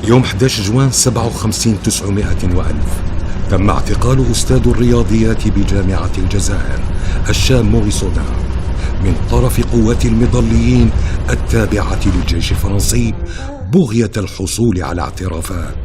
يوم 11 جوان 57 900 وألف تم اعتقال أستاذ الرياضيات بجامعة الجزائر الشام موريس أودin من طرف قوات المظليين التابعة للجيش الفرنسي بغية الحصول على اعترافات.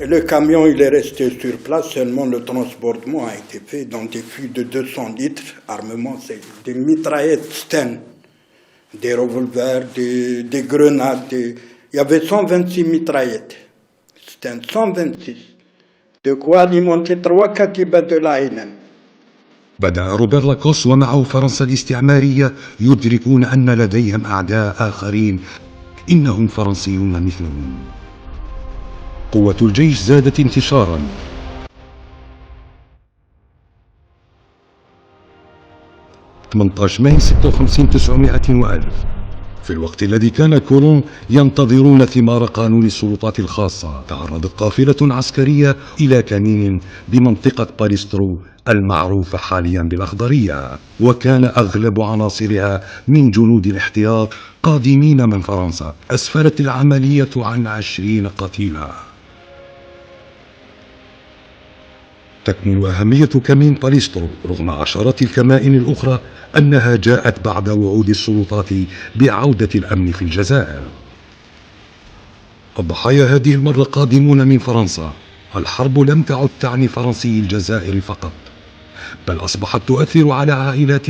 Et le camion, il est resté sur place, seulement le transportement a été fait dans des fûts de 200 litres. Armement, c'est des mitraillettes Sten, des revolvers, des grenades. Il y avait 126 mitraillettes Sten, 126. De quoi alimenter 3 كتيبة de l'ANM. بدأ روبert لاكوست ومعه فرنسا الاستعمارية يدركون أن لديهم أعداء آخرين إنهم فرنسيون مثلهم. قوة الجيش زادت انتشارا. 18 ماي 56 900 وألف في الوقت الذي كان كولون ينتظرون ثمار قانون السلطات الخاصة، تعرضت قافلة عسكرية إلى كمين بمنطقة باليسترو المعروفة حاليا بالأخضرية، وكان أغلب عناصرها من جنود الاحتياط قادمين من فرنسا. أسفرت العملية عن 20 قتيلا. تكمن أهمية كمين باليسترو رغم عشرات الكمائن الأخرى أنها جاءت بعد وعود السلطات بعودة الأمن في الجزائر. الضحايا هذه المرة قادمون من فرنسا، الحرب لم تعد تعني فرنسي الجزائر فقط، بل أصبحت تؤثر على عائلات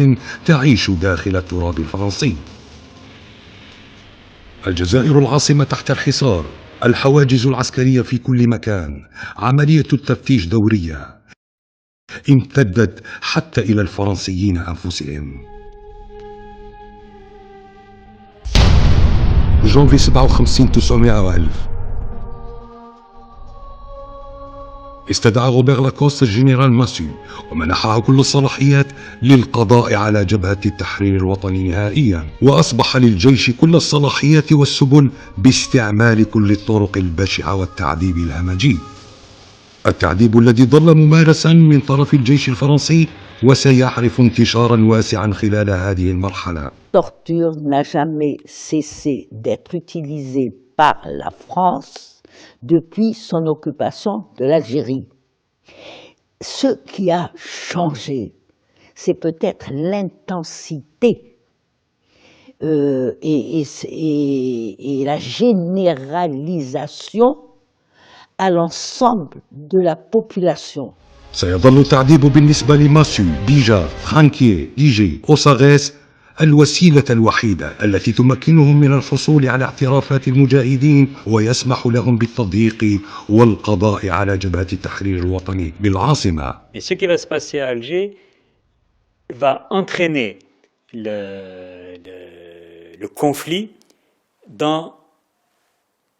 تعيش داخل التراب الفرنسي. الجزائر العاصمة تحت الحصار، الحواجز العسكرية في كل مكان، عملية التفتيش دورية امتدت حتى إلى الفرنسيين أنفسهم. جونفي 57 900 ألف استدعى روبير لاكوست الجنرال ماسيو ومنحه كل الصلاحيات للقضاء على جبهة التحرير الوطني نهائيا، وأصبح للجيش كل الصلاحيات والسبل باستعمال كل الطرق البشعة والتعذيب الهمجي، التعذيب الذي ظل ممارسا من طرف الجيش الفرنسي وسيعرف انتشارا واسعا خلال هذه المرحلة. La torture n'a jamais cessé d'être utilisée par la France depuis son occupation de l'Algérie. Ce qui a changé, c'est peut-être l'intensité et la généralisation à l'ensemble de la population. سيظل التعذيب بالنسبة لماسيو، بيجا، فرانكيه، ديجي، أوساغيس الوسيلة الوحيدة التي تمكنهم من الحصول على اعترافات المجاهدين ويسمح لهم بالتضييق والقضاء على جبهة التحرير الوطني بالعاصمة. Et ce qui va se passer à Alger va entraîner le conflit dans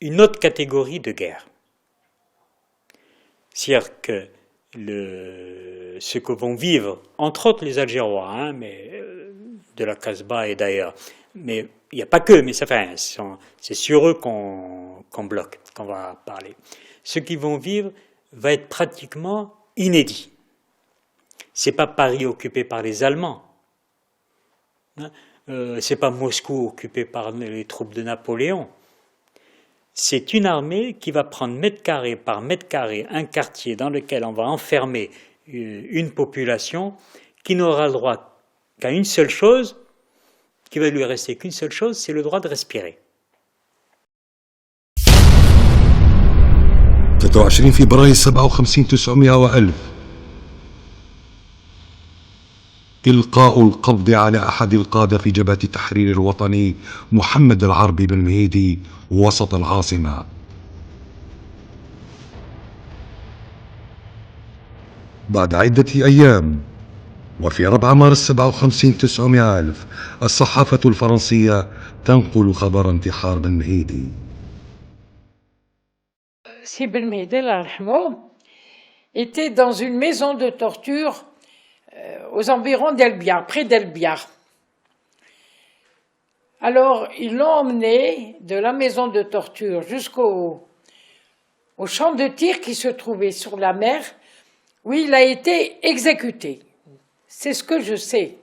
une autre catégorie de guerre. C'est-à-dire que ce que vont vivre, entre autres les Algérois, mais de la Casbah et d'ailleurs, mais il n'y a pas que, mais ça fait, c'est sur eux qu'on bloque, qu'on va parler. Ce qu'ils vont vivre va être pratiquement inédit. C'est pas Paris occupé par les Allemands, hein, c'est pas Moscou occupé par les troupes de Napoléon. C'est une armée qui va prendre mètre carré par mètre carré un quartier dans lequel on va enfermer une population qui n'aura le droit qu'à une seule chose, qui va lui rester qu'une seule chose, c'est le droit de respirer. 23 فبراير 57 900 ألف إلقاء القبض على أحد القادة في جبهة التحرير الوطني محمد العربي بن مهيدي وسط العاصمة. بعد عدة أيام وفي 4 مارس 57 900 ألف الصحافة الفرنسية تنقل خبر انتحار بن مهيدي. Si Ben Mehdi était dans une maison de torture aux environs d'El-Biar, près d'El-Biar. Alors, ils l'ont emmené de la maison de torture jusqu'au champ de tir qui se trouvait sur la mer, où il a été exécuté. C'est ce que je sais.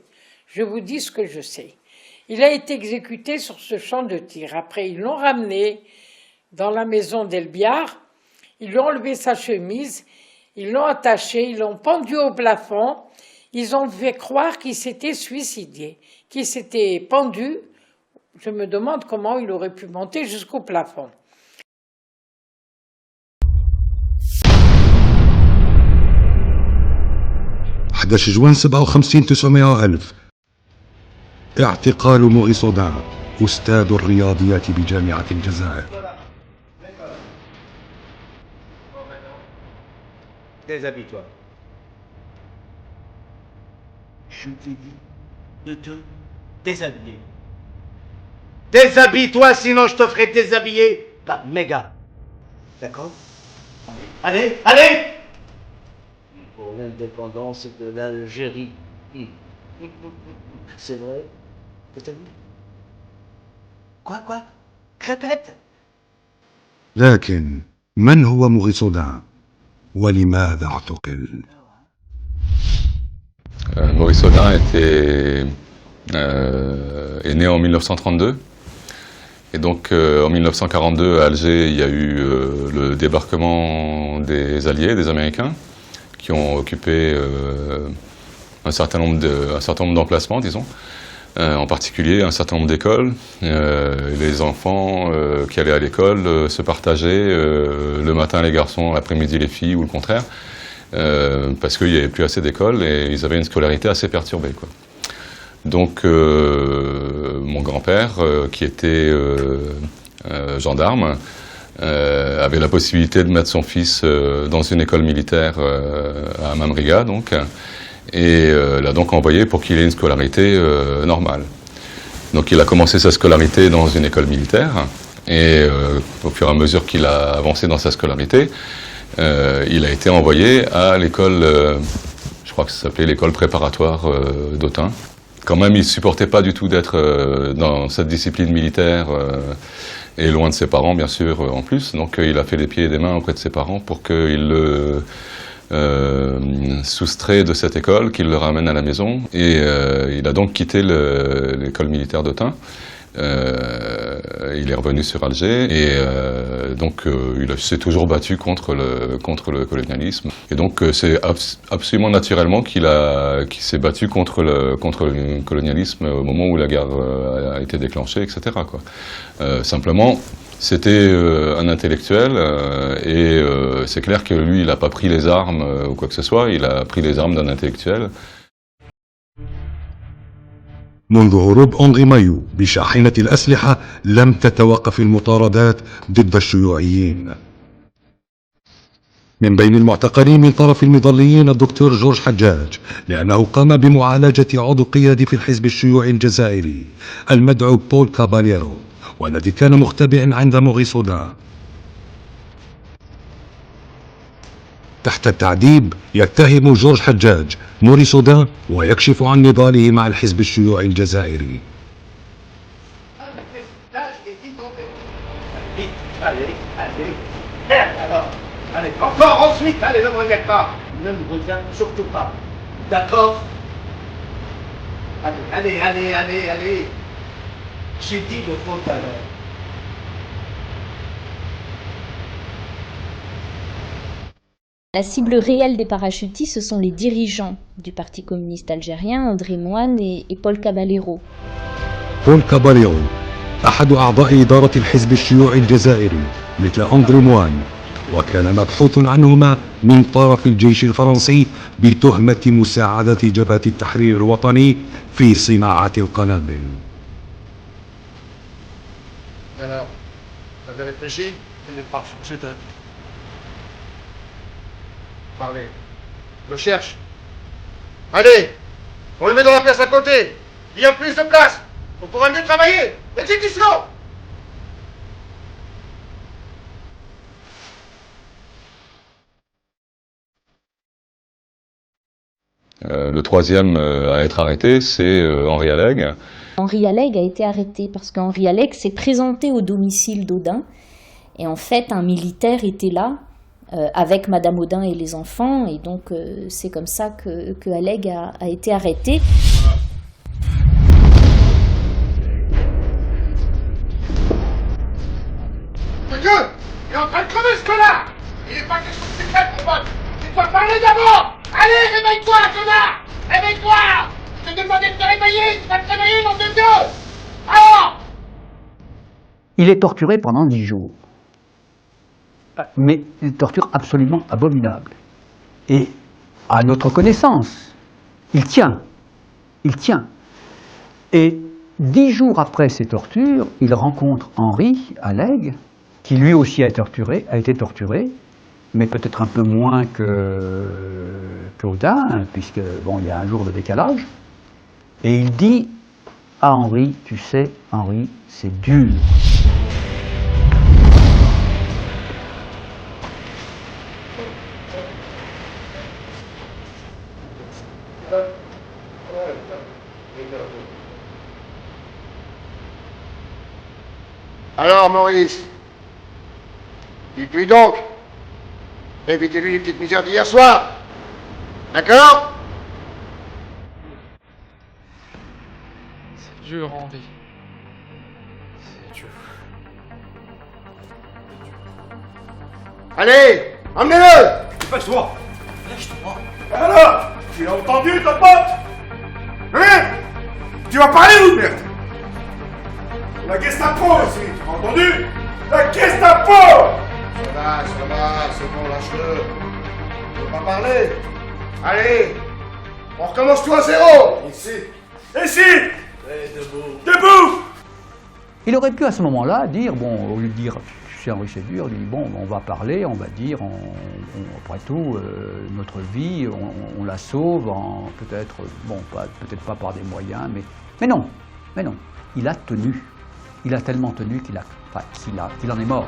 Je vous dis ce que je sais. Il a été exécuté sur ce champ de tir. Après, ils l'ont ramené dans la maison d'El-Biar. Ils lui ont enlevé sa chemise, ils l'ont attaché, ils l'ont pendu au plafond. Ils ont fait croire qu'il s'était suicidé, qu'il s'était pendu. Je me demande comment il aurait pu monter jusqu'au plafond. جوان 57 900 ألف اعتقال موغي صودان أستاذ الرياضيات بجامعة الجزائر. Déshabille-toi. Je t'ai dit de te déshabiller. Déshabille-toi, sinon je te ferai déshabiller. Pas méga. D'accord? Allez, allez! Pour l'indépendance de l'Algérie. C'est vrai? T'as vu? Quoi? Répète! لكن من هو موغي صودان ولماذا اعتقل؟ Maurice Audin est né en 1932 et donc en 1942 à Alger il y a eu le débarquement des Alliés, des Américains qui ont occupé un certain nombre d'emplacements, disons. En particulier, un certain nombre d'écoles, les enfants qui allaient à l'école se partageaient le matin les garçons, l'après-midi les filles, ou le contraire, parce qu'il n'y avait plus assez d'écoles et ils avaient une scolarité assez perturbée, quoi. Donc, mon grand-père, qui était gendarme, avait la possibilité de mettre son fils dans une école militaire à Mamriga, donc, et l'a donc envoyé pour qu'il ait une scolarité normale. Donc il a commencé sa scolarité dans une école militaire, et au fur et à mesure qu'il a avancé dans sa scolarité, il a été envoyé à l'école, je crois que ça s'appelait l'école préparatoire d'Autun. Quand même, il ne supportait pas du tout d'être dans cette discipline militaire, et loin de ses parents, bien sûr, en plus. Donc il a fait des pieds et des mains auprès de ses parents pour qu'il le soustrait de cette école, qu'il le ramène à la maison. Et il a donc quitté l'école militaire d'Autun. Il est revenu sur Alger et donc il s'est toujours battu contre le colonialisme. Et donc c'est absolument naturellement qu'il s'est battu contre le colonialisme au moment où la guerre a été déclenchée, etc., quoi. Simplement, c'était un intellectuel et c'est clair que lui, il n'a pas pris les armes ou quoi que ce soit, il a pris les armes d'un intellectuel. منذ هروب أنغي مايو بشاحنة الأسلحة لم تتوقف المطاردات ضد الشيوعيين. من بين المعتقلين من طرف المظليين الدكتور جورج حجاج، لأنه قام بمعالجة عضو قيادي في الحزب الشيوعي الجزائري المدعو بول كاباليرو، والذي كان مختبئا عند موغي سودان. تحت التعذيب يتهم جورج حجاج موري سودان ويكشف عن نضاله مع الحزب الشيوعي الجزائري. Allez, encore ensuite, allez, ne me regarde pas. Ne me regarde surtout pas. D'accord? Allez. J'ai dit le faux à l'heure. La cible réelle des parachutistes, ce sont les dirigeants du Parti communiste algérien, André Moine et Paul Caballero. بول كاباليرو أحد أعضاء إدارة الحزب الشيوعي الجزائري مثل أندري موان، وكان مبحوث عنهما من طرف الجيش الفرنسي بتهمة مساعدة جبهة التحرير الوطني في صناعة القنابل. Alors, vous avez réfléchi? Parlez. Je le cherche. Allez, on le met dans la pièce à côté. Il y a plus de place. On pourra mieux travailler. Exécution! Le troisième à être arrêté, c'est Henri Alleg. Henri Alleg a été arrêté parce qu'Henri Alleg s'est présenté au domicile d'Audin. Et en fait, un militaire était là avec Madame Audin et les enfants. Et donc, c'est comme ça que Alleg a été arrêté. Dieu, il est en train de crever ce connard. Il n'est pas question de secret, mon pote. Tu dois parler d'abord. Allez, réveille-toi, connard. Réveille-toi. Je te demandais de te réveiller. Tu vas te réveiller, nom de Dieu. Alors. Il est torturé pendant 10 jours. Mais une torture absolument abominable. Et, à notre connaissance, il tient. Et 10 jours après ces tortures, il rencontre Henri Alleg, qui lui aussi a été torturé, mais peut-être un peu moins qu'Audin, puisque bon, il y a un jour de décalage. Et il dit à Henri, tu sais, Henri, c'est dur. Alors, Maurice, dites-lui donc, évitez-lui les petites misères d'hier soir. D'accord? C'est dur, Henri. C'est dur. Allez, emmenez-le! Dépêche-toi! Lâche-toi! Alors, tu l'as entendu, ton pote? Hein? Tu vas parler ou merde? La Gestapo ici, tu m'as entendu? La Gestapo! Ça va, c'est bon, lâche-le. Tu veux pas parler? Allez, on recommence tout à zéro. Ici. Debout. Il aurait pu à ce moment-là dire, bon, au lieu de dire c'est Henri Ségur, il dit bon, on va parler, on va dire, après tout, notre vie, on la sauve, peut-être, bon, peut-être pas par des moyens, mais non, il a tenu. Il a tellement tenu qu'il en est mort.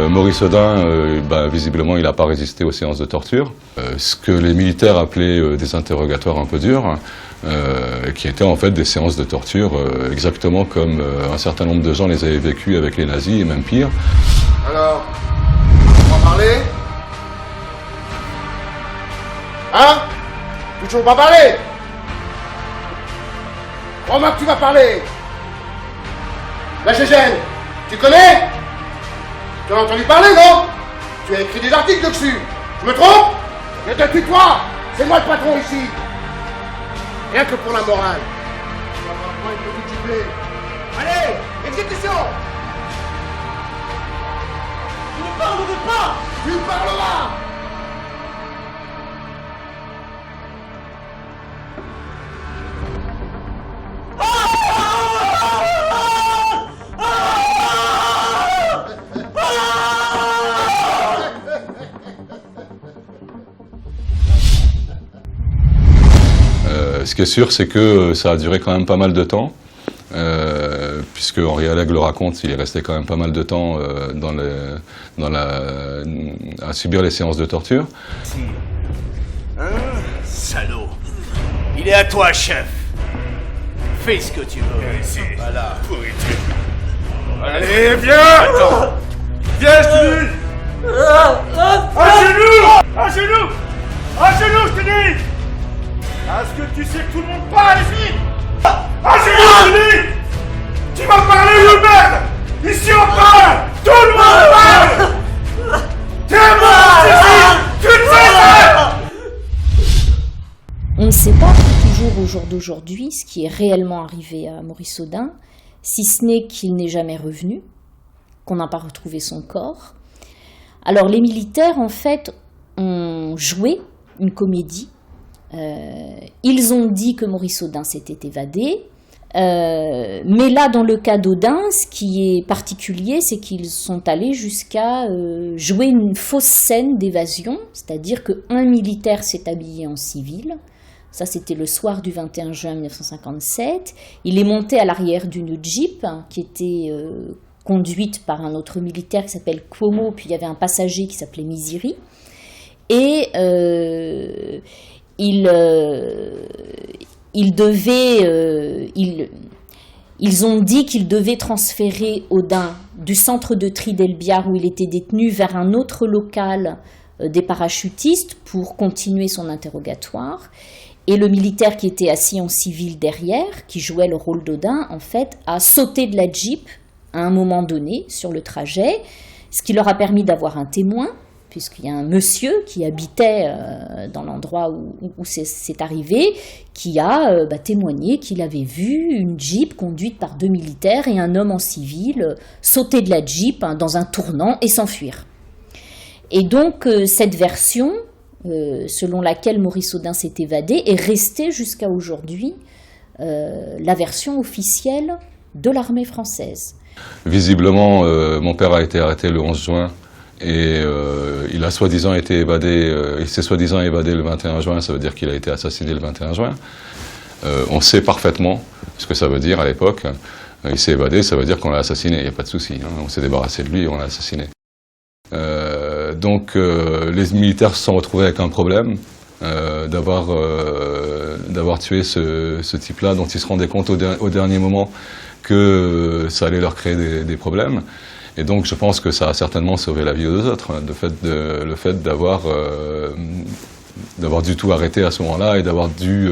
Maurice Audin, visiblement, il n'a pas résisté aux séances de torture. Ce que les militaires appelaient des interrogatoires un peu durs, qui étaient en fait des séances de torture, exactement comme un certain nombre de gens les avaient vécues avec les nazis, et même pire. Alors, on va parler? Hein? Toujours pas parler? Crois-moi que tu vas parler. La Gégène, tu connais? Tu en as entendu parler, non? Tu as écrit des articles dessus. Je me trompe? Ne te tue toi. C'est moi le patron ici. Rien que pour la morale. Tu vas avoir une petite giblée. Allez, exécution. Tu ne parleras pas. Tu parleras. Ce qui est sûr, c'est que ça a duré quand même pas mal de temps, puisque Henri Alleg le raconte, il est resté quand même pas mal de temps à subir les séances de torture. Hein, salaud. Il est à toi, chef. Fais ce que tu veux. Ici. Voilà. Allez, viens. Attends. Viens, je te dis. À genoux. À genoux. À genoux, je te dis. Est-ce que tu sais que tout le monde parle ici? À genoux, je te dis. Tu vas parler de merde. Ici, on parle. Tout le monde parle. T'es mort ici. Tu le sais. On ne sait pas toujours au jour d'aujourd'hui ce qui est réellement arrivé à Maurice Audin, si ce n'est qu'il n'est jamais revenu, qu'on n'a pas retrouvé son corps. Alors les militaires, en fait, ont joué une comédie. Ils ont dit que Maurice Audin s'était évadé, mais là, dans le cas d'Audin, ce qui est particulier, c'est qu'ils sont allés jusqu'à jouer une fausse scène d'évasion, c'est-à-dire qu'un militaire s'est habillé en civil. Ça, c'était le soir du 21 juin 1957. Il est monté à l'arrière d'une Jeep qui était conduite par un autre militaire qui s'appelle Cuomo, puis il y avait un passager qui s'appelait Misiri. Et ils ont dit qu'ils devaient transférer Audin du centre de tri d'Elbiar où il était détenu vers un autre local des parachutistes pour continuer son interrogatoire. Et le militaire qui était assis en civil derrière, qui jouait le rôle d'Audin, en fait, a sauté de la Jeep à un moment donné sur le trajet, ce qui leur a permis d'avoir un témoin, puisqu'il y a un monsieur qui habitait dans l'endroit où c'est arrivé, qui a témoigné qu'il avait vu une Jeep conduite par deux militaires et un homme en civil sauter de la Jeep dans un tournant et s'enfuir. Et donc cette version, selon laquelle Maurice Audin s'est évadé, est restée jusqu'à aujourd'hui la version officielle de l'armée française. Visiblement, mon père a été arrêté le 11 juin et il a soi-disant été évadé, il s'est soi-disant évadé le 21 juin, ça veut dire qu'il a été assassiné le 21 juin. On sait parfaitement ce que ça veut dire à l'époque. Il s'est évadé, ça veut dire qu'on l'a assassiné, il n'y a pas de souci. Hein. On s'est débarrassé de lui et on l'a assassiné. Donc les militaires se sont retrouvés avec un problème d'avoir tué ce type-là, dont ils se rendaient compte au dernier moment que ça allait leur créer des problèmes. Et donc je pense que ça a certainement sauvé la vie aux autres, hein, le fait d'avoir du tout arrêté à ce moment-là et d'avoir dû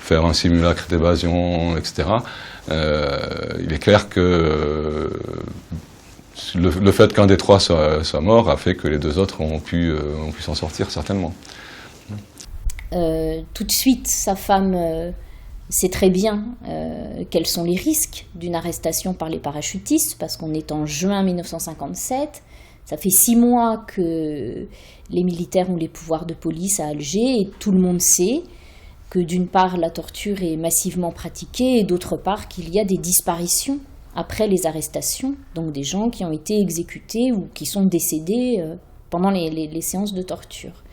faire un simulacre d'évasion, etc. Il est clair que le fait qu'un des trois soit mort a fait que les deux autres ont pu s'en sortir, certainement. Tout de suite, sa femme sait très bien quels sont les risques d'une arrestation par les parachutistes, parce qu'on est en juin 1957, ça fait 6 mois que les militaires ont les pouvoirs de police à Alger, et tout le monde sait que d'une part la torture est massivement pratiquée, et d'autre part qu'il y a des disparitions après les arrestations, donc des gens qui ont été exécutés ou qui sont décédés pendant les séances de torture.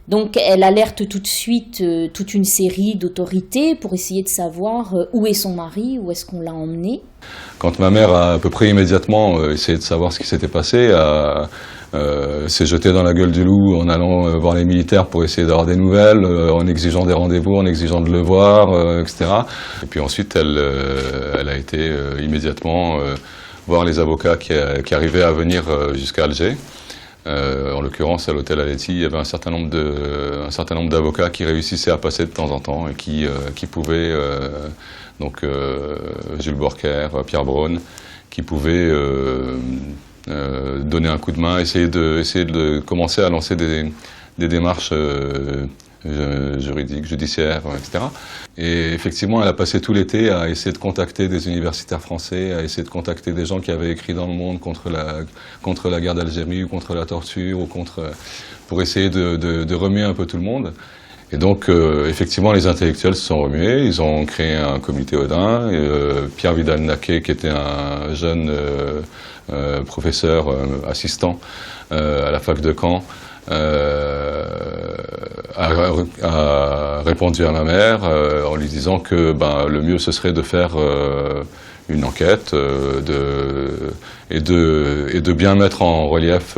Donc elle alerte tout de suite toute une série d'autorités pour essayer de savoir où est son mari, où est-ce qu'on l'a emmené. Quand ma mère a à peu près immédiatement essayé de savoir ce qui s'était passé, s'est jetée dans la gueule du loup en allant voir les militaires pour essayer d'avoir des nouvelles, en exigeant des rendez-vous, en exigeant de le voir, etc. Et puis ensuite, elle a été immédiatement voir les avocats qui arrivaient à venir jusqu'à Alger. En l'occurrence, à l'hôtel Aletti, il y avait un certain nombre d'avocats qui réussissaient à passer de temps en temps et qui pouvaient, donc Jules Borker, Pierre Braun, qui pouvaient donner un coup de main, essayer de commencer à lancer des démarches juridiques, judiciaires, etc. Et effectivement, elle a passé tout l'été à essayer de contacter des universitaires français, à essayer de contacter des gens qui avaient écrit dans Le Monde contre la guerre d'Algérie ou contre la torture, ou pour essayer de remuer un peu tout le monde. Et donc, effectivement, les intellectuels se sont remués, ils ont créé un comité Odin, Pierre Vidal-Naquet, qui était un jeune professeur assistant à la fac de Caen, a répondu à ma mère en lui disant que le mieux ce serait de faire une enquête et de bien mettre en relief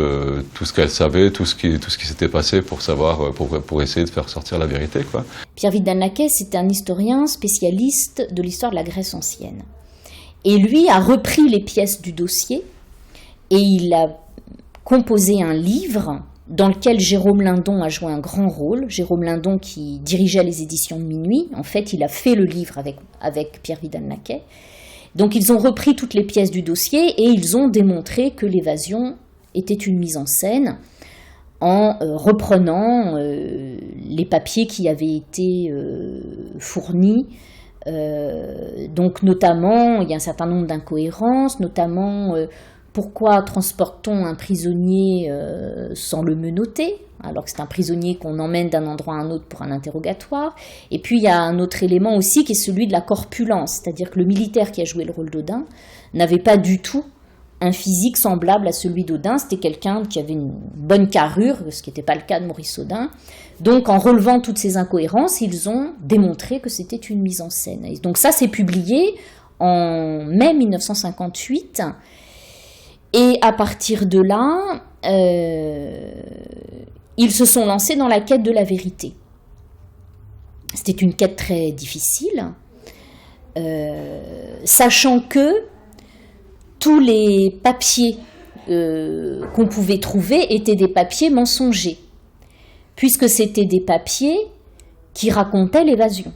tout ce qu'elle savait, tout ce qui s'était passé pour savoir, pour essayer de faire sortir la vérité, quoi. Pierre Vidal-Naquet, c'est un historien spécialiste de l'histoire de la Grèce ancienne. Et lui a repris les pièces du dossier et il a composé un livre dans lequel Jérôme Lindon a joué un grand rôle. Jérôme Lindon qui dirigeait les éditions de Minuit. En fait, il a fait le livre avec Pierre Vidal-Naquet. Donc ils ont repris toutes les pièces du dossier et ils ont démontré que l'évasion était une mise en scène en reprenant les papiers qui avaient été fournis. Donc notamment, il y a un certain nombre d'incohérences, notamment pourquoi transporte-t-on un prisonnier sans le menotter, alors que c'est un prisonnier qu'on emmène d'un endroit à un autre pour un interrogatoire. Et puis il y a un autre élément aussi qui est celui de la corpulence, c'est-à-dire que le militaire qui a joué le rôle d'Odin n'avait pas du tout un physique semblable à celui d'Odin, c'était quelqu'un qui avait une bonne carrure, ce qui n'était pas le cas de Maurice Odin. Donc en relevant toutes ces incohérences, ils ont démontré que c'était une mise en scène. Et donc ça c'est publié en mai 1958, et à partir de là, ils se sont lancés dans la quête de la vérité. C'était une quête très difficile, sachant que tous les papiers qu'on pouvait trouver étaient des papiers mensongers, puisque c'était des papiers qui racontaient l'évasion.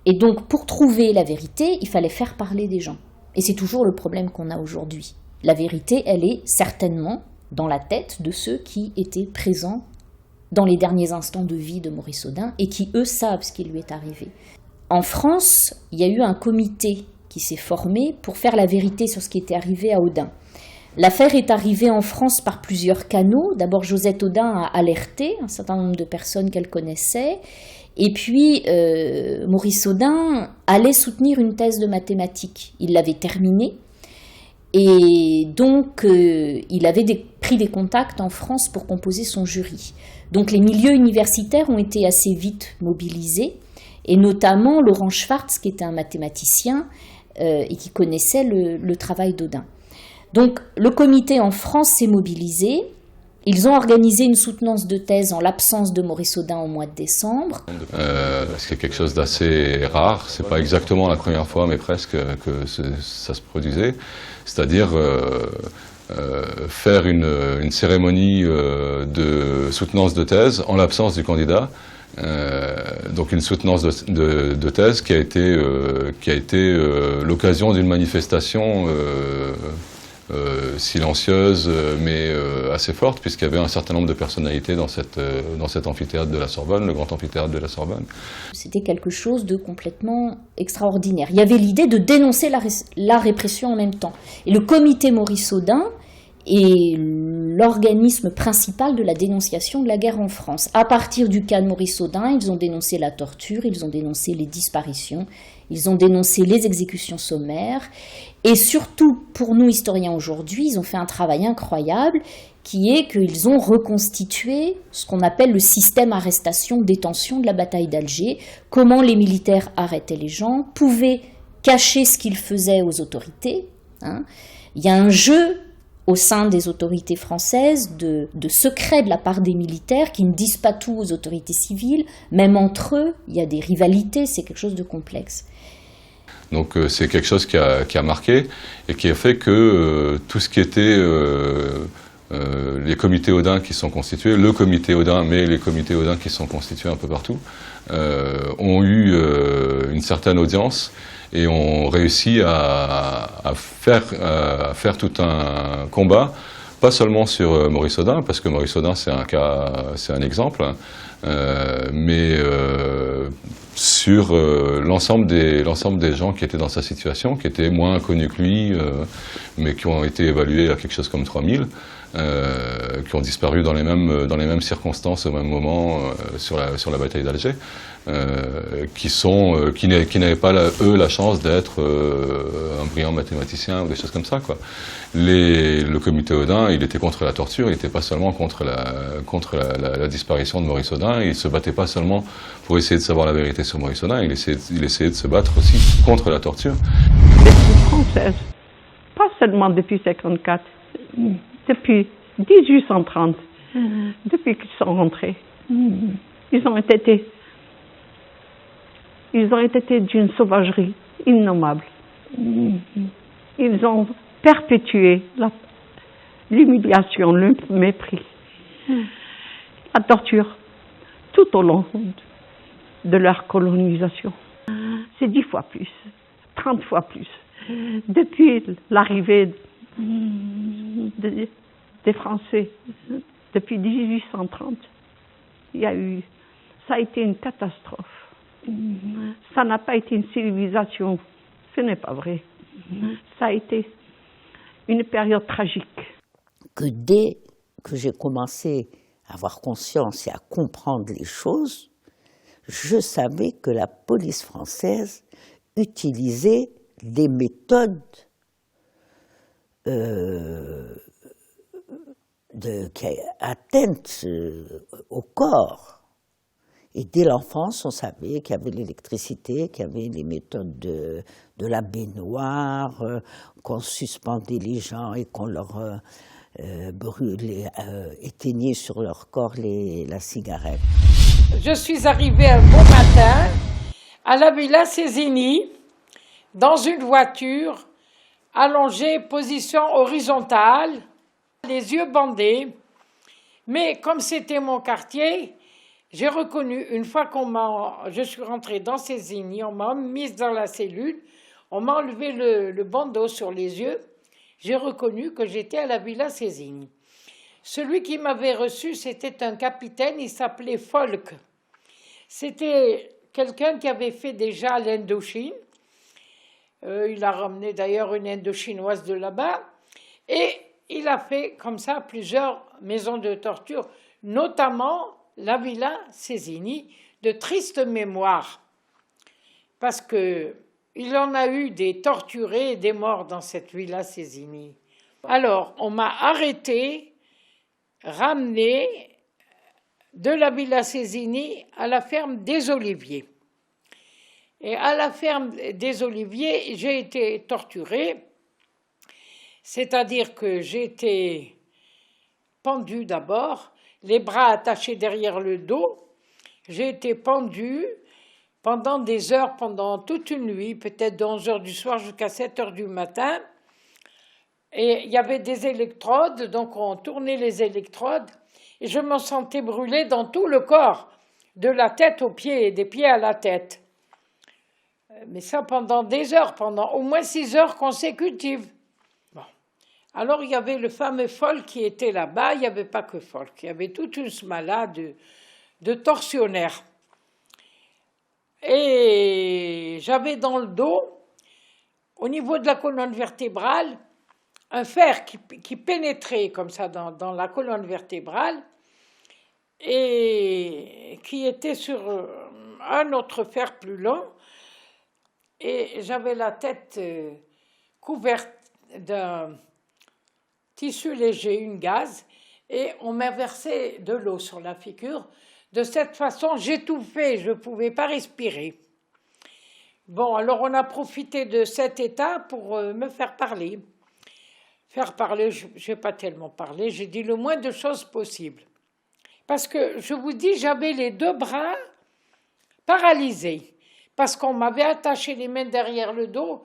Et donc, pour trouver la vérité, il fallait faire parler des gens. Et c'est toujours le problème qu'on a aujourd'hui. La vérité, elle est certainement dans la tête de ceux qui étaient présents dans les derniers instants de vie de Maurice Odin et qui, eux, savent ce qui lui est arrivé. En France, il y a eu un comité qui s'est formé pour faire la vérité sur ce qui était arrivé à Odin. L'affaire est arrivée en France par plusieurs canaux. D'abord, Josette Odin a alerté un certain nombre de personnes qu'elle connaissait. Et puis, Maurice Odin allait soutenir une thèse de mathématiques. Il l'avait terminée. Et donc, il avait pris des contacts en France pour composer son jury. Donc, les milieux universitaires ont été assez vite mobilisés. Et notamment, Laurent Schwartz, qui était un mathématicien, et qui connaissaient le travail d'Audin. Donc le comité en France s'est mobilisé. Ils ont organisé une soutenance de thèse en l'absence de Maurice Audin au mois de décembre. C'est quelque chose d'assez rare. C'est pas exactement la première fois, mais presque, que ça se produisait. C'est-à-dire faire une cérémonie de soutenance de thèse en l'absence du candidat. Donc une soutenance de thèse qui a été l'occasion d'une manifestation silencieuse mais assez forte, puisqu'il y avait un certain nombre de personnalités dans cet amphithéâtre de la Sorbonne, le grand amphithéâtre de la Sorbonne. C'était quelque chose de complètement extraordinaire. Il y avait l'idée de dénoncer la répression en même temps. Et le comité Maurice Audin est l'organisme principal de la dénonciation de la guerre en France. À partir du cas de Maurice Audin, ils ont dénoncé la torture, ils ont dénoncé les disparitions, ils ont dénoncé les exécutions sommaires, et surtout, pour nous historiens aujourd'hui, ils ont fait un travail incroyable, qui est qu'ils ont reconstitué ce qu'on appelle le système arrestation-détention de la bataille d'Alger, comment les militaires arrêtaient les gens, pouvaient cacher ce qu'ils faisaient aux autorités. Il y a un jeu au sein des autorités françaises de secret de la part des militaires qui ne disent pas tout aux autorités civiles, même entre eux, il y a des rivalités, c'est quelque chose de complexe. Donc c'est quelque chose qui a marqué et qui a fait que tout ce qui était les comités Audin qui sont constitués, le comité Audin, mais les comités Audin qui sont constitués un peu partout, ont eu une certaine audience et ont réussi à faire tout un combat, pas seulement sur Maurice Audin, parce que Maurice Audin c'est un exemple, mais sur l'ensemble des gens qui étaient dans sa situation, qui étaient moins connus que lui, mais qui ont été évalués à quelque chose comme 3000, qui ont disparu dans les mêmes circonstances au même moment sur la bataille d'Alger, qui n'avaient pas eux la chance d'être un brillant mathématicien ou des choses comme ça, quoi. Le comité Audin, il était contre la torture, il n'était pas seulement contre la disparition de Maurice Audin, il se battait pas seulement pour essayer de savoir la vérité sur Maurice Audin, il essayait de se battre aussi contre la torture. Les Françaises, pas seulement depuis 1954, depuis 1830, depuis qu'ils sont rentrés, ils ont été d'une sauvagerie innommable. Ils ont perpétué l'humiliation, le mépris, la torture tout au long de leur colonisation. C'est 10 fois plus, 30 fois plus. Depuis l'arrivée des Français, depuis 1830, ça a été une catastrophe. Ça n'a pas été une civilisation, ce n'est pas vrai. Ça a été une période tragique. Que dès que j'ai commencé à avoir conscience et à comprendre les choses, je savais que la police française utilisait des méthodes qui atteintes au corps. Et dès l'enfance, on savait qu'il y avait l'électricité, qu'il y avait les méthodes de la baignoire, qu'on suspendait les gens et qu'on leur éteignait sur leur corps la cigarette. Je suis arrivée un beau matin à la Villa Cézini, dans une voiture, allongée, position horizontale, les yeux bandés. Mais comme c'était mon quartier, j'ai reconnu, une fois je suis rentrée dans Cézini, on m'a mise dans la cellule, on m'a enlevé le bandeau sur les yeux, j'ai reconnu que j'étais à la Villa Cézini. Celui qui m'avait reçu, c'était un capitaine, il s'appelait Folk. C'était quelqu'un qui avait fait déjà l'Indochine. Il a ramené d'ailleurs une Indochinoise de là-bas. Et il a fait comme ça plusieurs maisons de torture, notamment la Villa Cézini, de triste mémoire. Parce qu'il en a eu des torturés et des morts dans cette Villa Cézini. Alors, on m'a arrêté, ramené de la Villa Cézini à la ferme des Oliviers. Et à la ferme des Oliviers, j'ai été torturée, c'est-à-dire que j'ai été pendue d'abord, les bras attachés derrière le dos, j'ai été pendue pendant des heures, pendant toute une nuit, peut-être de 11 heures du soir jusqu'à 7 heures du matin. Et il y avait des électrodes, donc on tournait les électrodes, et je me sentais brûlée dans tout le corps, de la tête aux pieds et des pieds à la tête. Mais ça pendant des heures, pendant au moins 6 heures consécutives. Bon. Alors il y avait le fameux Folk qui était là-bas, il n'y avait pas que Folk, il y avait toute une smala de tortionnaires. Et j'avais dans le dos, au niveau de la colonne vertébrale, un fer qui pénétrait comme ça dans la colonne vertébrale et qui était sur un autre fer plus long. Et j'avais la tête couverte d'un tissu léger, une gaze, et on m'a versé de l'eau sur la figure. De cette façon, j'étouffais, je ne pouvais pas respirer. Bon, alors on a profité de cet état pour me faire parler. Faire parler, je n'ai pas tellement parlé, j'ai dit le moins de choses possible. Parce que, je vous dis, j'avais les 2 bras paralysés. Parce qu'on m'avait attaché les mains derrière le dos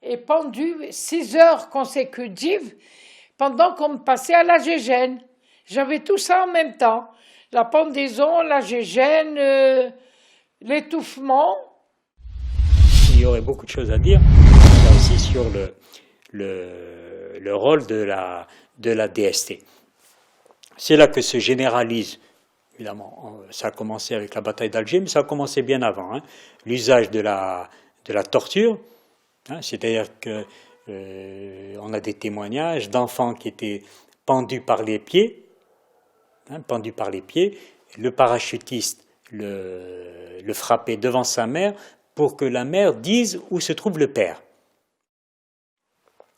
et pendu 6 heures consécutives pendant qu'on me passait à la gégène. J'avais tout ça en même temps. La pendaison, la gégène, l'étouffement. Il y aurait beaucoup de choses à dire, là aussi, sur le rôle de la DST. C'est là que se généralise, évidemment, ça a commencé avec la bataille d'Alger, mais ça a commencé bien avant, l'usage de la torture, c'est-à-dire qu'on a des témoignages d'enfants qui étaient pendus par les pieds, le parachutiste le frappait devant sa mère pour que la mère dise où se trouve le père.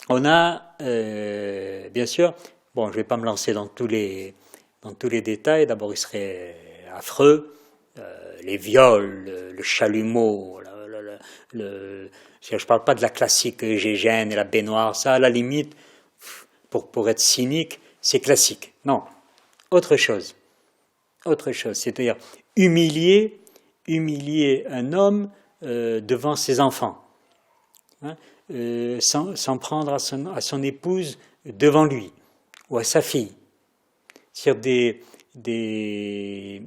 On a, bien sûr, bon, je ne vais pas me lancer dans tous les détails, d'abord il serait affreux, les viols, le chalumeau, je ne parle pas de la classique gégène et la baignoire, ça à la limite, pour être cynique, c'est classique. Non, autre chose, c'est-à-dire humilier un homme devant ses enfants, s'en prendre à son épouse devant lui ou à sa fille. C'est-à-dire des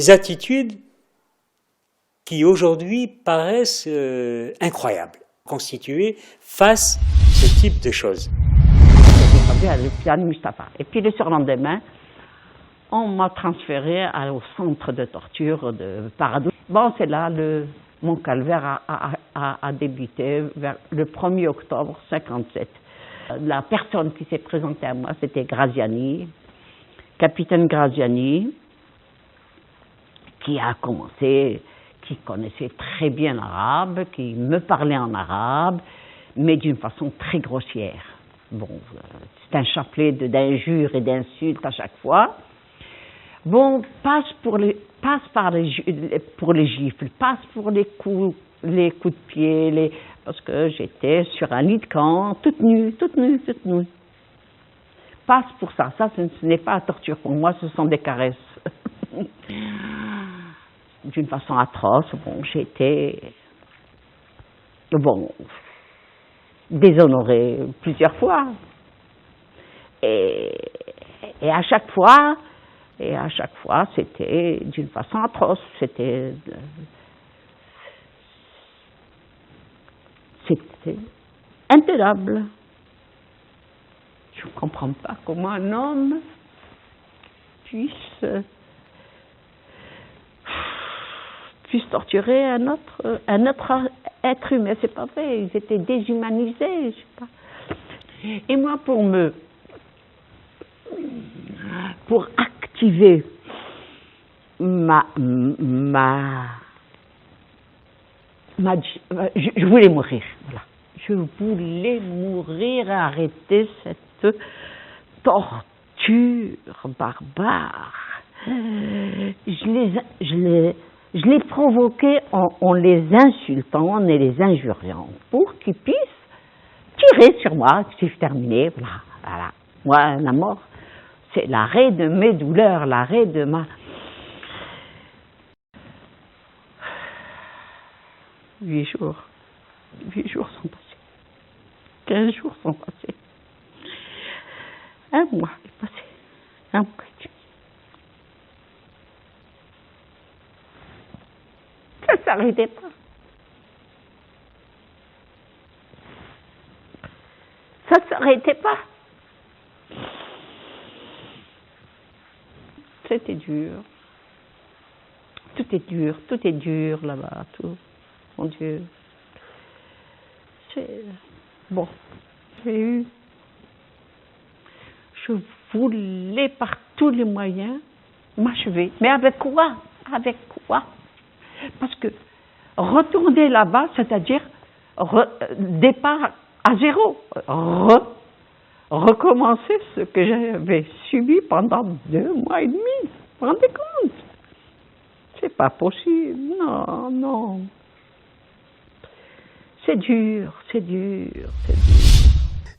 attitudes qui aujourd'hui paraissent incroyables, constituées face à ce type de choses. À l'hôpital Mustapha. Et puis le surlendemain, on m'a transféré au centre de torture de Paradou. Bon, c'est là mon calvaire a débuté vers le 1er octobre 1957. La personne qui s'est présentée à moi, c'était Graziani, capitaine Graziani, qui a commencé, qui connaissait très bien l'arabe, qui me parlait en arabe, mais d'une façon très grossière. Bon, c'est un chapelet d'injures et d'insultes à chaque fois. Bon, passe pour les gifles, passe pour les coups de pied, parce que j'étais sur un lit de camp, toute nue. Passe pour ça. Ça, ce n'est pas la torture pour moi, ce sont des caresses. D'une façon atroce, bon, j'ai été, déshonorée plusieurs fois. Et à chaque fois, c'était d'une façon atroce. C'était intenable. Je ne comprends pas comment un homme puisse torturer un autre être humain. C'est pas vrai, ils étaient déshumanisés, je sais pas. Et moi, pour activer je voulais mourir, voilà. Je voulais mourir et arrêter cette torture barbare. Je Je les provoquais en les insultant, en les injuriant, pour qu'ils puissent tirer sur moi, que c'est terminé, voilà. Moi, la mort, c'est l'arrêt de mes douleurs, l'arrêt de ma... 8 jours sont passés. 15 jours sont passés. Un mois est passé. Un mois et demi. Ça ne s'arrêtait pas. Ça ne s'arrêtait pas. C'était dur. Tout est dur là-bas, tout. Mon Dieu. Bon, je voulais par tous les moyens m'achever. Mais avec quoi? Avec quoi? Parce que retourner là-bas, c'est-à-dire départ à zéro. Recommencer ce que j'avais subi pendant 2 mois et demi. Vous vous rendez compte? C'est pas possible. Non, non. C'est dur.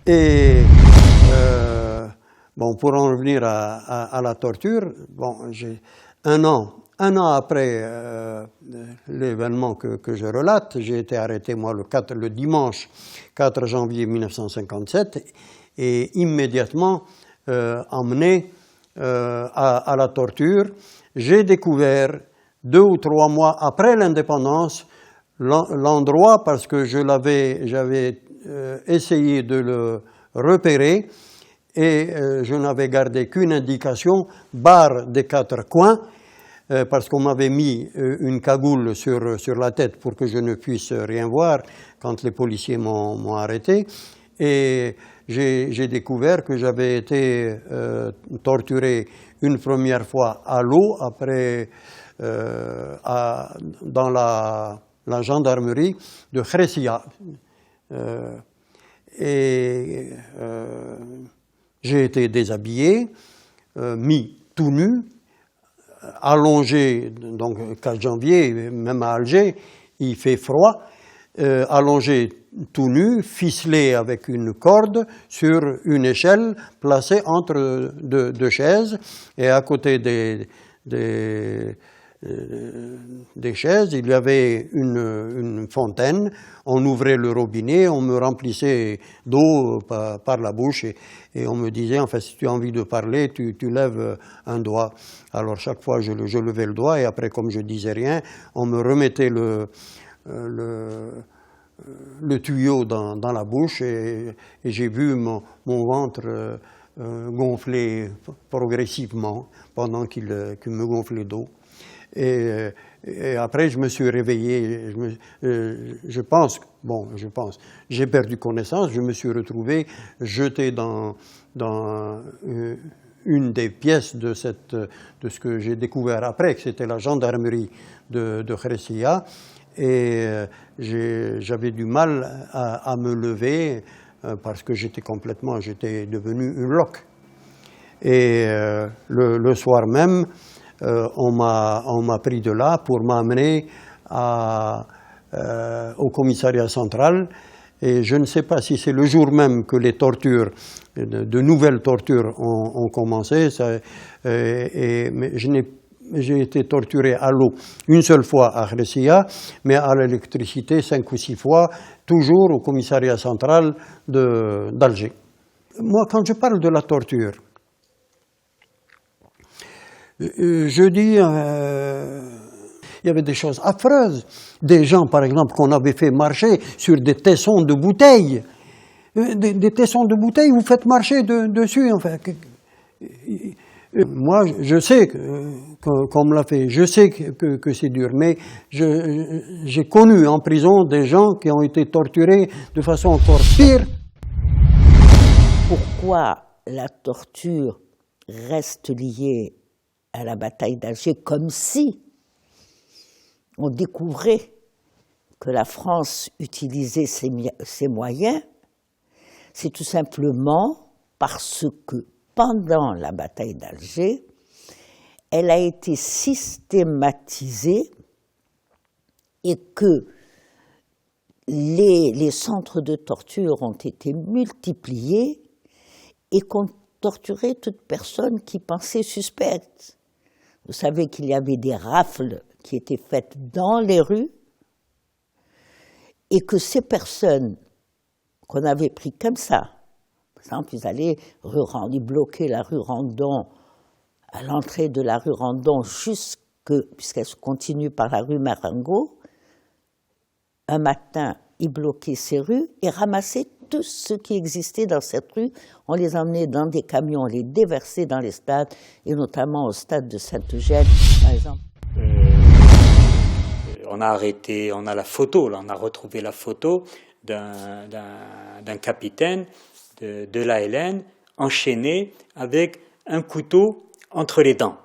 Et bon, pour en revenir à la torture, bon, j'ai un an après l'événement que je relate, j'ai été arrêté moi le dimanche 4 janvier 1957 et immédiatement emmené à la torture. J'ai découvert 2 ou 3 mois après l'indépendance l'endroit parce que j'avais essayé de le repérer et je n'avais gardé qu'une indication, barre des 4 coins, parce qu'on m'avait mis une cagoule sur la tête pour que je ne puisse rien voir quand les policiers m'ont arrêté. Et j'ai découvert que j'avais été torturé une première fois à l'eau, après dans la gendarmerie de Khressia. J'ai été déshabillé, mis tout nu, allongé, donc 4 janvier, même à Alger, il fait froid, allongé tout nu, ficelé avec une corde sur une échelle placée entre 2 chaises, et à côté des chaises, il y avait une fontaine, on ouvrait le robinet, on me remplissait d'eau par la bouche et on me disait, enfin, si tu as envie de parler, tu lèves un doigt. Alors chaque fois je levais le doigt et après, comme je disais rien, on me remettait le tuyau dans la bouche et j'ai vu mon ventre gonfler progressivement pendant qu'il me gonflait d'eau. Et après, je me suis réveillé, je pense, j'ai perdu connaissance, je me suis retrouvé jeté dans une des pièces de ce que j'ai découvert après, que c'était la gendarmerie de Khressia, et j'avais du mal à me lever parce que j'étais devenu une loque. Et le soir même, on m'a pris de là pour m'amener au commissariat central. Et je ne sais pas si c'est le jour même que les tortures, de nouvelles tortures ont commencé. Mais j'ai été torturé à l'eau une seule fois à Khressia, mais à l'électricité 5 ou 6 fois, toujours au commissariat central d'Alger. Moi, quand je parle de la torture, je dis, il y avait des choses affreuses. Des gens, par exemple, qu'on avait fait marcher sur des tessons de bouteilles. Des tessons de bouteilles, vous faites marcher dessus. Enfin, moi, je sais qu'on me l'a fait. Je sais que c'est dur. Mais j'ai connu en prison des gens qui ont été torturés de façon encore pire. Pourquoi la torture reste liée à la bataille d'Alger, comme si on découvrait que la France utilisait ses moyens, c'est tout simplement parce que pendant la bataille d'Alger, elle a été systématisée et que les centres de torture ont été multipliés et qu'on torturait toute personne qui pensait suspecte. Vous savez qu'il y avait des rafles qui étaient faites dans les rues et que ces personnes qu'on avait pris comme ça, par exemple, ils allaient ils bloquaient la rue Randon, à l'entrée de la rue Randon, puisqu'elle continue par la rue Marengo. Un matin, ils bloquaient ces rues et ramassaient tout ce qui existait dans cette rue. On les emmenait dans des camions, on les déversait dans les stades, et notamment au stade de Saint-Eugène, par exemple. On a arrêté, on a la photo, là, on a retrouvé la photo d'un capitaine de l'ALN enchaîné avec un couteau entre les dents.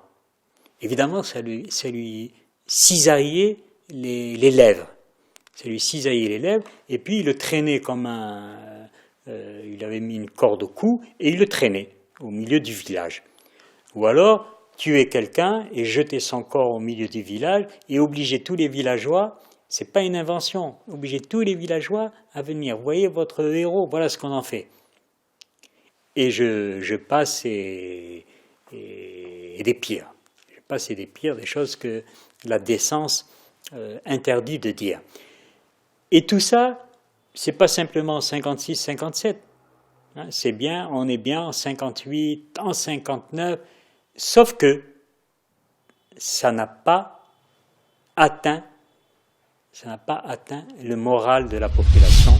Évidemment, ça lui cisaillait les lèvres. Ça lui cisaillait les lèvres, et puis il le traînait comme il avait mis une corde au cou, et il le traînait au milieu du village. Ou alors, tuer quelqu'un et jeter son corps au milieu du village, et obliger tous les villageois, c'est pas une invention, obliger tous les villageois à venir. Voyez votre héros, voilà ce qu'on en fait. Et je passe et des pires. Je passe et des pires, des choses que la décence interdit de dire. Et tout ça, c'est pas simplement en 56-57. Hein, on est bien en 58, en 59, sauf que ça n'a pas atteint le moral de la population.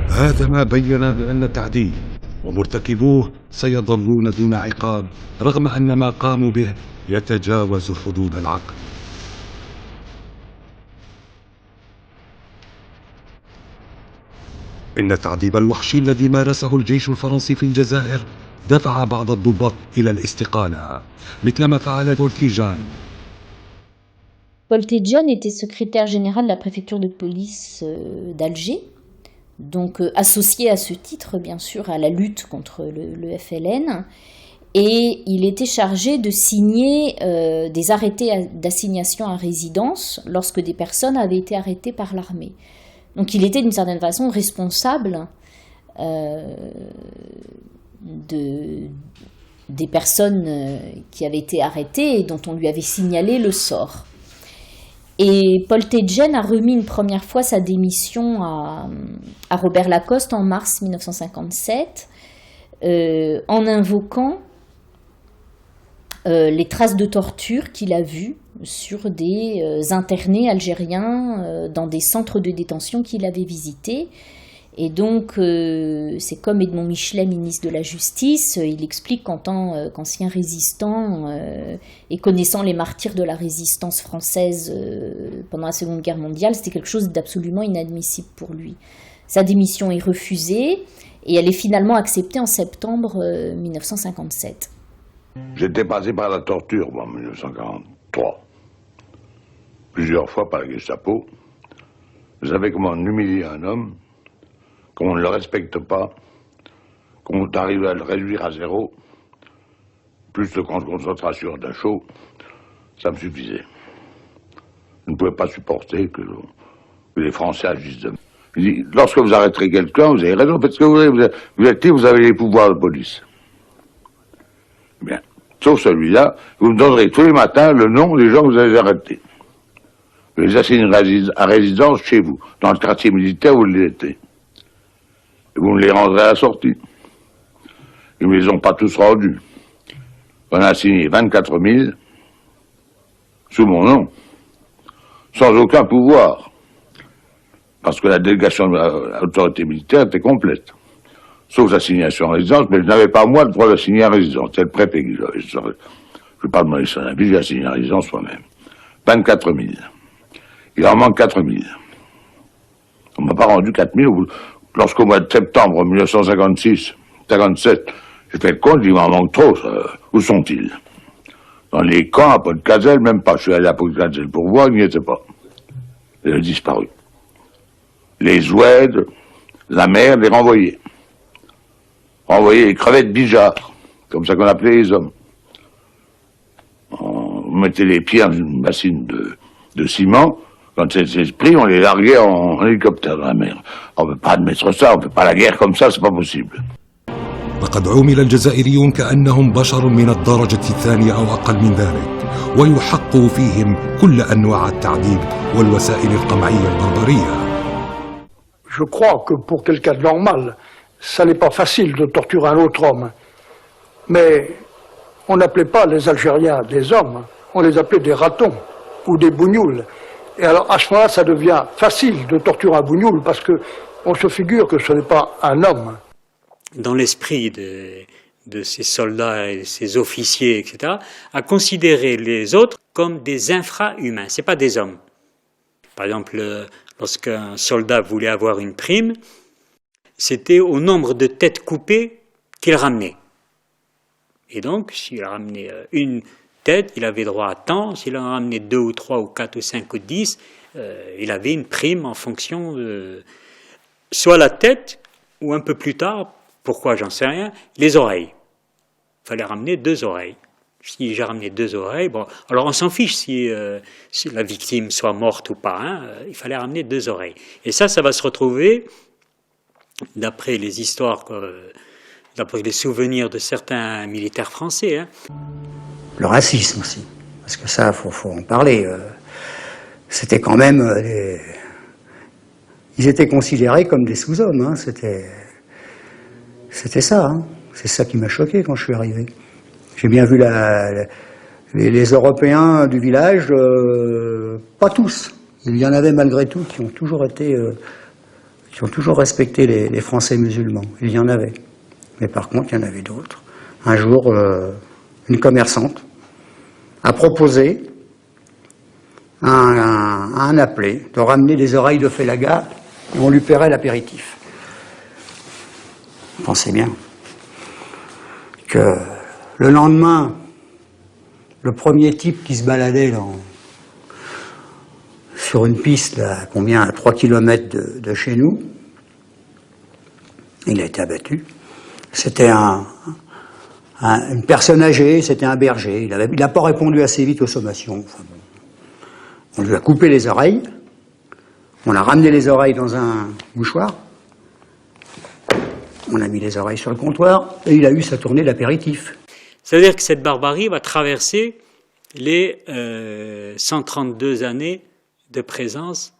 هذا ما بين بأن التعدي ومرتكبوه سيظلون دون عقاب رغم أن ما قاموا به يتجاوز حدود العقل. إن التعذيب الوحشي الذي مارسه الجيش الفرنسي في الجزائر دفع بعض الضباط إلى الاستقالة مثلما فعل بول تيجان. Paul Tidjane était secrétaire général de la préfecture de police d'Alger, donc associé à ce titre, bien sûr, à la lutte contre le FLN, et il était chargé de signer des arrêtés d'assignation à résidence lorsque des personnes avaient été arrêtées par l'armée. Donc il était d'une certaine façon responsable des personnes qui avaient été arrêtées et dont on lui avait signalé le sort. Et Paul Tidjane a remis une première fois sa démission à Robert Lacoste en mars 1957 en invoquant les traces de torture qu'il a vues sur des internés algériens dans des centres de détention qu'il avait visités. Et donc, c'est comme Edmond Michelet, ministre de la Justice, il explique qu'en tant qu'ancien résistant et connaissant les martyrs de la résistance française pendant la Seconde Guerre mondiale, c'était quelque chose d'absolument inadmissible pour lui. Sa démission est refusée et elle est finalement acceptée en septembre 1957. J'étais passé par la torture, moi, en 1943. Plusieurs fois par la Gestapo. Vous savez comment on humilie un homme, comment on ne le respecte pas, comment on arrive à le réduire à zéro, plus le camp de concentration d'un chaud, ça me suffisait. Je ne pouvais pas supporter que les Français agissent de même. Lorsque vous arrêterez quelqu'un, vous avez raison, parce que vous avez les pouvoirs de police. Bien. Sauf celui-là, vous me donnerez tous les matins le nom des gens que vous avez arrêtés. Vous les assignerez à résidence chez vous, dans le quartier militaire où ils étaient. Et vous me les rendrez à la sortie. Ils ne me les ont pas tous rendus. On a signé 24 000 sous mon nom, sans aucun pouvoir, parce que la délégation de l'autorité militaire était complète. Sauf l'assignation en résidence, mais je n'avais pas moi le droit d'assigner en résidence. C'est le préfet qui l'avait. Je ne vais pas demander son avis, j'ai assigné en résidence moi-même. 24 000. Il en manque 4 000. On ne m'a pas rendu 4 000. Lorsqu'au mois de septembre 1956, 57, j'ai fait le compte, il m'en manque trop. Où sont-ils? Dans les camps, à Pont-de-Cazel, même pas. Je suis allé à Pont-de-Cazel pour voir, il n'y était pas. Il a disparu. Les ouèdes, la mer, les renvoyés. Renvoyer les crevettes Bijard, comme ça qu'on appelait les hommes. On mettait les pieds dans une bassine de ciment. Quand c'est pris, on les larguait en hélicoptère dans la mer. On ne peut pas admettre ça, on ne peut pas la guerre comme ça, c'est pas possible. لقد عُمل الجزائريون كأنهم بشر من الدرجة الثانية أو أقل من ذلك، ويحقوا فيهم كل أنواع التعذيب والوسائل القمعية البربرية. Je crois que pour quelqu'un de normal, ça n'est pas facile de torturer un autre homme. Mais on n'appelait pas les Algériens des hommes, on les appelait des ratons ou des bougnoules. Et alors à ce moment-là, ça devient facile de torturer un bougnoul parce qu'on se figure que ce n'est pas un homme. Dans l'esprit de ces soldats et ces officiers, etc., à considérer les autres comme des infra-humains, ce n'est pas des hommes. Par exemple, lorsqu'un soldat voulait avoir une prime, c'était au nombre de têtes coupées qu'il ramenait. Et donc, s'il a ramené une tête, il avait droit à tant. S'il en ramenait 2 ou 3 ou 4 ou 5 ou 10, il avait une prime en fonction de soit la tête, ou un peu plus tard, pourquoi j'en sais rien, les oreilles. Il fallait ramener 2 oreilles. Si j'ai ramené 2 oreilles, bon, alors on s'en fiche si la victime soit morte ou pas, hein, il fallait ramener 2 oreilles. Et ça va se retrouver, d'après les histoires, d'après les souvenirs de certains militaires français. Hein. Le racisme aussi, parce que ça, faut en parler. C'était quand même... Ils étaient considérés comme des sous-hommes, hein, c'était ça, hein. C'est ça qui m'a choqué quand je suis arrivé. J'ai bien vu les Européens du village, pas tous. Il y en avait malgré tout qui ont toujours respecté les Français musulmans. Il y en avait. Mais par contre, il y en avait d'autres. Un jour, une commerçante a proposé à un appelé de ramener des oreilles de Félaga et on lui paierait l'apéritif. Pensez bien que le lendemain, le premier type qui se baladait sur une piste à 3 km de chez nous, il a été abattu. C'était une personne âgée, c'était un berger. Il n'a pas répondu assez vite aux sommations. Enfin, bon. On lui a coupé les oreilles. On a ramené les oreilles dans un mouchoir. On a mis les oreilles sur le comptoir et il a eu sa tournée d'apéritif. C'est-à-dire que cette barbarie va traverser les 132 années de présence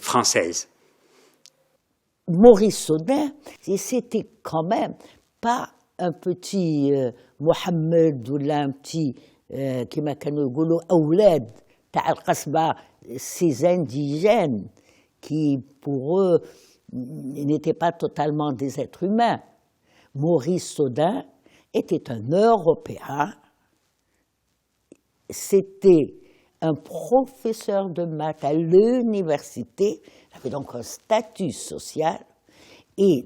française. Maurice Audin, c'était quand même pas un petit Mohamed ou un petit qui m'a connu Goulou Aouled, Ta'al Qasba, ces indigènes qui pour eux n'étaient pas totalement des êtres humains. Maurice Audin était un Européen, c'était un professeur de maths à l'université, il avait donc un statut social, et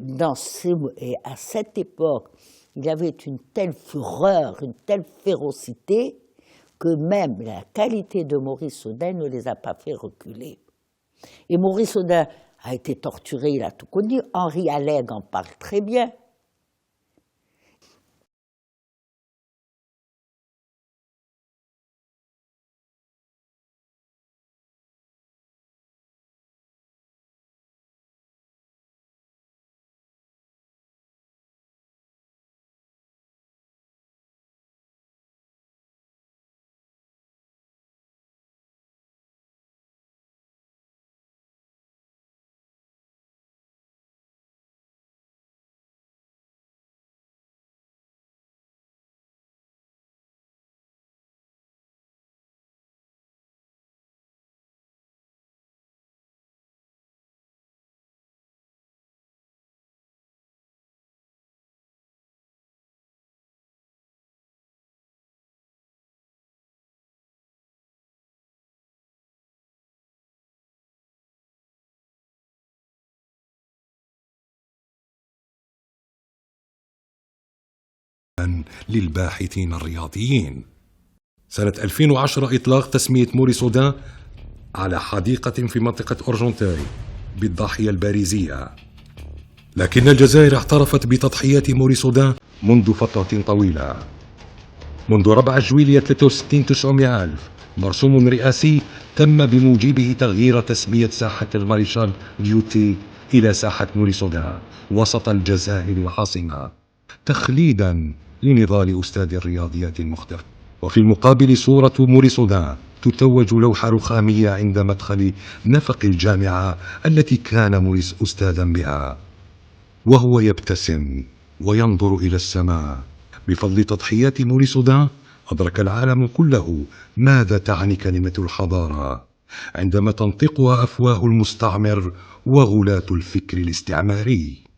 à cette époque, il avait une telle fureur, une telle férocité, que même la qualité de Maurice Audin ne les a pas fait reculer. Et Maurice Audin a été torturé, il a tout connu, Henri Allègre en parle très bien. للباحثين الرياضيين. سنة 2010 إطلاق تسمية موريس أودان على حديقة في منطقة أورجونتاي بالضاحية الباريزية. لكن الجزائر اعترفت بتضحيات موريس أودان منذ فترة طويلة. منذ 4 جويلية 63 900 ألف مرسوم رئاسي تم بموجبه تغيير تسمية ساحة المارشال ديوتي إلى ساحة موريسودان وسط الجزائر العاصمة، تخليدا لنضال أستاذ الرياضيات المختلف. وفي المقابل صورة موريسودان تتوج لوحة رخامية عند مدخل نفق الجامعة التي كان موريس أستاذا بها، وهو يبتسم وينظر إلى السماء. بفضل تضحيات موريسودان أدرك العالم كله ماذا تعني كلمة الحضارة عندما تنطقها أفواه المستعمر وغلاة الفكر الاستعماري.